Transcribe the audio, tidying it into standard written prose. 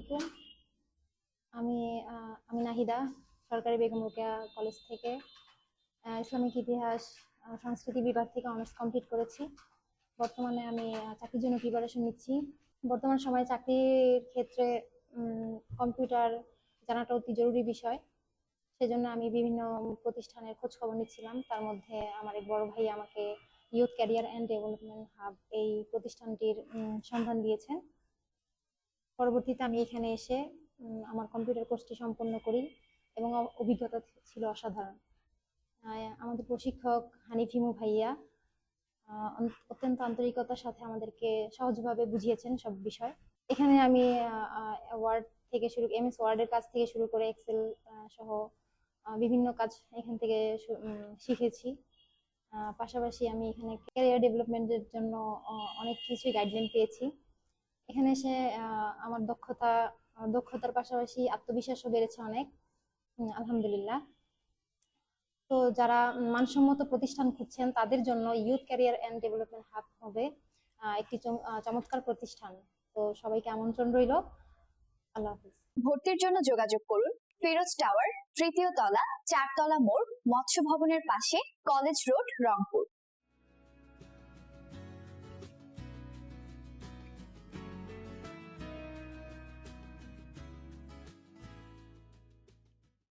আলাইকুম। আমি আমি নাহিদা সরকারি বেগম রোকেয়া কলেজ থেকে ইসলামিক ইতিহাস সংস্কৃতি বিভাগ থেকে অনার্স কমপ্লিট করেছি। বর্তমানে আমি চাকরির জন্য প্রিপারেশন নিচ্ছি। বর্তমান সময়ে চাকরির ক্ষেত্রে কম্পিউটার জানাটা অতি জরুরি বিষয়। সেজন্য আমি বিভিন্ন প্রতিষ্ঠানের খোঁজ খবর নিচ্ছিলাম। তার মধ্যে আমার এক বড় ভাই আমাকে youth career and development hub এই প্রতিষ্ঠানটির সন্ধান দিয়েছেন। পরবর্তীতে আমি এখানে এসে আমার কম্পিউটার কোর্সটি সম্পন্ন করি এবং অভিজ্ঞতা ছিল অসাধারণ। আমাদের প্রশিক্ষক হানিফ হিমু ভাইয়া অত্যন্ত আন্তরিকতার সাথে আমাদেরকে সহজভাবে বুঝিয়েছেন সব বিষয়। এখানে আমি ওয়ার্ড থেকে শুরু এমএস ওয়ার্ডের কাজ থেকে শুরু করে এক্সেল সহ বিভিন্ন কাজ এখান থেকে শিখেছি। পাশাপাশি আমি এখানে ক্যারিয়ার ডেভেলপমেন্টের জন্য অনেক কিছুই গাইডলাইন পেয়েছি। এখানে এসে আমার দক্ষতার পাশাপাশি আত্মবিশ্বাসও বেড়েছে অনেক, আলহামদুলিল্লাহ। তো যারা মানসম্মত প্রতিষ্ঠান খুঁজছেন তাদের জন্য youth career and development hub হবে একটি চমৎকার প্রতিষ্ঠান। তো সবাইকে আমন্ত্রণ রইল। আল্লাহ হাফিজ। ভর্তির জন্য যোগাযোগ করুন ফিরোজ টাওয়ার, 3য় তলা, 4 তলা মোড়, মৎস্য ভবনের পাশে, কলেজ রোড, রংপুর।